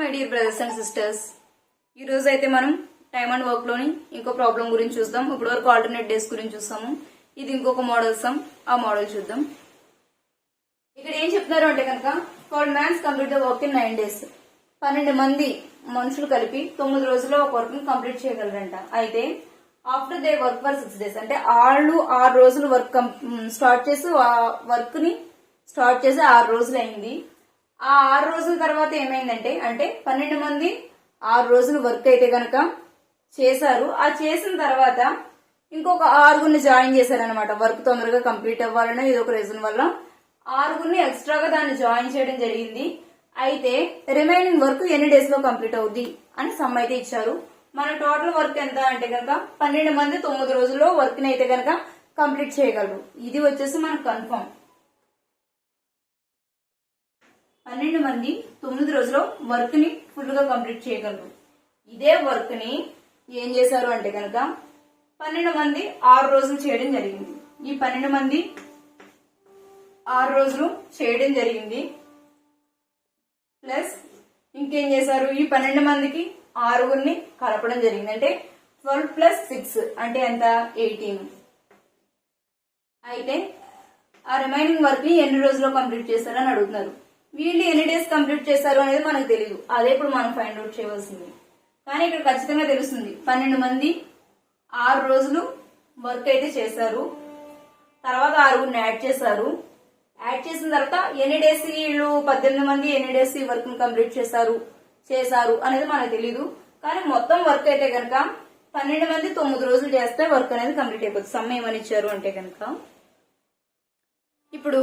My dear brothers and sisters, ఈ రోజు అయితే మనం టైమ్ అండ్ వర్క్ లోని ఇంకో ప్రాబ్లం గురించి చూద్దాం. ఇప్పుడు వరకు ఆల్టర్నేట్ డేస్ గురించి చూస్తాము. ఇది ఇంకొక మోడల్ సమ్, ఆ మోడల్ చూద్దాం. ఇక్కడ ఏం చెప్తున్నారు అంటే కనుక 12 mans complete the work in 9 days. 12 మంది మనుషులు కలిపి 9 రోజుల్లో ఒక వర్క్ ని కంప్లీట్ చేయగలరంట. అయితే after they work for 6 days, అంటే వాళ్ళు 6 రోజులు వర్క్ స్టార్ట్ చేసి వర్క్ ని స్టార్ట్ చేసి 6 రోజులు అయింది. ఆ 6 రోజుల తర్వాత ఏమైందంటే, అంటే 12 మంది 6 రోజులు వర్క్ అయితే గనక చేశారు. ఆ చేసిన తర్వాత ఇంకొక 6గురిని జాయిన్ చేశారనమాట. వర్క్ తొందరగా కంప్లీట్ అవ్వాలనే ఇది ఒక రీజన్ వల్ల 6గురిని ఎక్స్ట్రాగా దాన్ని జాయిన్ చేయడం జరిగింది. అయితే రిమైనింగ్ వర్క్ ఎన్ని డేస్ లో కంప్లీట్ అవుద్ది అని సమ్ అయితే ఇచ్చారు. మన టోటల్ వర్క్ ఎంత అంటే కనుక 12 మంది 9 రోజుల్లో వర్క్ ని అయితే కనుక కంప్లీట్ చేయగలరు. ఇది వచ్చేసి మనకు కన్ఫర్మ్. 12 మంది 9 రోజుల్లో వర్క్ ని ఫుల్ గా కంప్లీట్ చేయగలరు. ఇదే వర్క్ ని ఏం చేశారు అంటే కనుక 12 మంది 6 రోజులు చేయడం జరిగింది. ఈ 12 మంది 6 రోజులు చేయడం జరిగింది. ప్లస్ ఇంకేం చేశారు, ఈ 12 మందికి 6గురిని కలపడం జరిగింది. అంటే 12 + 6 అంటే ఎంత, 18. అయితే ఆ రిమైనింగ్ వర్క్ ని ఎన్ని రోజుల్లో కంప్లీట్ చేశారని అడుగుతున్నారు. వీళ్ళు ఎన్ని డేస్ కంప్లీట్ చేశారు అనేది మనకు తెలియదు. అదే ఇప్పుడు మనం ఫైండ్ అవుట్ చేయవలసింది. కానీ ఇక్కడ ఖచ్చితంగా తెలుస్తుంది, 12 మంది 6 రోజులు వర్క్ అయితే చేశారు. తర్వాత 6గురిని యాడ్ చేశారు. యాడ్ చేసిన తర్వాత ఎన్ని డేస్ వీళ్ళు 18 మంది ఎన్ని డేస్ ఈ వర్క్ ని కంప్లీట్ చేశారు అనేది మనకు తెలియదు. కానీ మొత్తం వర్క్ అయితే కనుక 12 మంది 9 రోజులు చేస్తే వర్క్ అనేది కంప్లీట్ అయిపోతుంది. సమ్ ఏమని ఇచ్చారు అంటే కనుక, ఇప్పుడు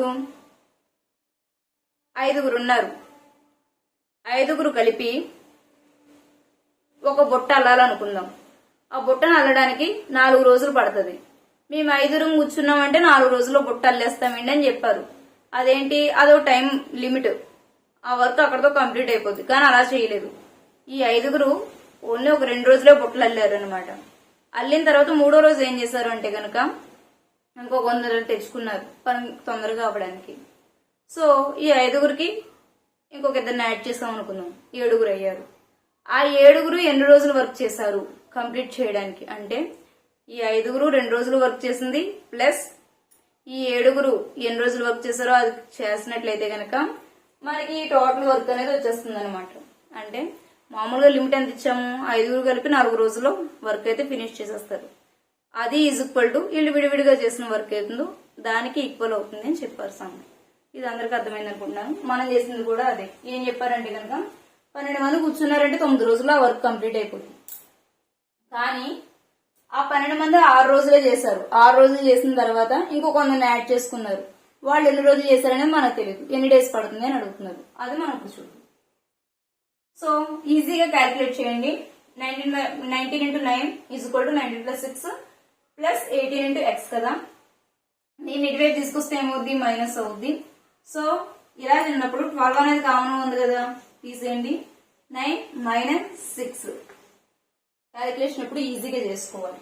5గురు ఉన్నారు. 5గురు కలిపి ఒక బుట్ట అల్లాలనుకుందాం. ఆ బుట్టను అల్లడానికి 4 రోజులు పడుతుంది. మేము 5గురం కూర్చున్నామంటే 4 రోజుల్లో బుట్ట అల్లేస్తామండి అని చెప్పారు. అదేంటి, అదో టైం లిమిట్. ఆ వర్క్ అక్కడతో కంప్లీట్ అయిపోతుంది. కానీ అలా చేయలేదు. ఈ 5గురు ఓన్లీ ఒక 2 రోజులే బుట్టలు అల్లారు అనమాట. అల్లిన తర్వాత 3వ రోజు ఏం చేశారు అంటే కనుక ఇంకొక 100 తెచ్చుకున్నారు పని తొందరగా అవ్వడానికి. సో ఈ 5గురికి ఇంకొక 2 యాడ్ చేసాం అనుకుందాం, 7గురు అయ్యారు. ఆ 7గురు ఎన్ని రోజులు వర్క్ చేశారు కంప్లీట్ చేయడానికి అంటే, ఈ 5గురు 2 రోజులు వర్క్ చేసింది ప్లస్ ఈ 7గురు ఎన్ని రోజులు వర్క్ చేశారో అది చేసినట్లయితే గనక మనకి టోటల్ వర్క్ అనేది వచ్చేస్తుంది అనమాట. అంటే మామూలుగా లిమిట్ ఎంత ఇచ్చాము, 5గురు కలిపి 4 రోజుల్లో వర్క్ అయితే ఫినిష్ చేసేస్తారు. అది ఈజ్ ఈక్వల్ టు వీళ్ళు విడివిడిగా చేసిన వర్క్ అవుతుందో దానికి ఈక్వల్ అవుతుంది అని చెప్పారు సమ్. ఇది అందరికి అర్థమైంది అనుకుంటున్నాను. మనం చేసింది కూడా అదే. ఏం చెప్పారంటే కనుక 12 మంది కూర్చున్నారంటే 9 రోజుల్లో ఆ వర్క్ కంప్లీట్ అయిపోతుంది. కానీ ఆ 12 మంది 6 రోజులే చేశారు. 6 రోజులు చేసిన తర్వాత ఇంకొక 100 యాడ్ చేసుకున్నారు. వాళ్ళు ఎన్ని రోజులు చేశారనేది మనకు తెలియదు. ఎన్ని డేస్ పడుతుంది అని అడుగుతున్నారు. అది మనం ఇప్పుడు చూద్దాం. సో ఈజీగా క్యాల్కులేట్ చేయండి. 19 × 9 = 19 + 6 + 18 × x కదా. నేను ఇటువైపు తీసుకొస్తే ఏమవుద్ది, మైనస్ అవుద్ది. సో ఇలా చిన్నప్పుడు 12 అనేది కామన్ ఉంది కదా, తీసేయండి. 9 - 6 క్యాలిక్యులేషన్ ఇప్పుడు ఈజీగా చేసుకోవాలి.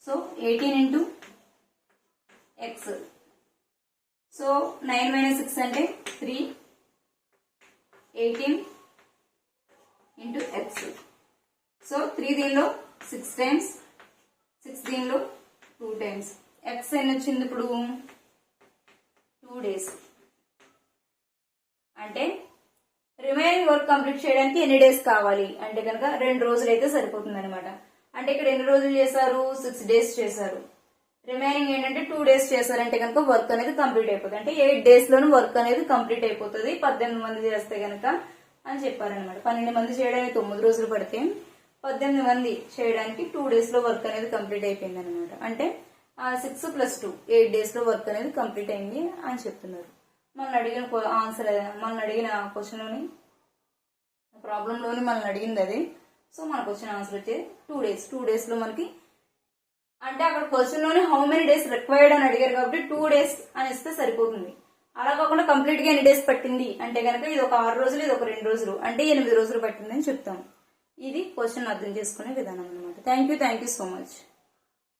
So 18 × x. సో 9 - 6 అంటే 3. 18 × x. సో 3 దీనిలో 6 times, 6 దీనిలో 2 times. x ఎన్ని వచ్చింది ఇప్పుడు, 2 days. అంటే రిమైనింగ్ వర్క్ కంప్లీట్ చేయడానికి ఎన్ని డేస్ కావాలి అంటే కనుక 2 రోజులు అయితే సరిపోతుంది అనమాట. అంటే ఇక్కడ ఎన్ని రోజులు చేశారు, 6 days చేశారు. రిమైనింగ్ ఏంటంటే 2 days చేశారంటే కనుక వర్క్ అనేది కంప్లీట్ అయిపోతుంది. అంటే 8 days లోను వర్క్ అనేది కంప్లీట్ అయిపోతుంది 18 మంది చేస్తే కనుక అని చెప్పారనమాట. 12 మంది చేయడానికి 9 రోజులు పడితే 18 మంది చేయడానికి 2 days లో వర్క్ అనేది కంప్లీట్ అయిపోయింది అనమాట. అంటే 6 + 2 8 days లో వర్క్ అనేది కంప్లీట్ అయింది అని చెప్తున్నారు. మనల్ని అడిగిన ఆన్సర్, మనల్ని అడిగిన క్వశ్చన్ లోని ప్రాబ్లం లోని మనల్ని అడిగింది అదే. సో మనకు వచ్చిన ఆన్సర్ వచ్చే 2 days. 2 days లో మనకి, అంటే అక్కడ క్వశ్చన్ లోని హౌ మెనీ డేస్ రిక్వైర్డ్ అని అడిగారు కాబట్టి 2 days అని ఇస్తే సరిపోతుంది. అలా కాకుండా కంప్లీట్ గా ఎన్ని డేస్ పట్టింది అంటే కనుక ఇది ఒక 6 రోజులు, ఇది ఒక 2 రోజులు, అంటే 8 రోజులు పట్టింది అని చెప్తాం. ఇది క్వశ్చన్ అర్థం చేసుకునే విధానం అనమాట. Thank you so much.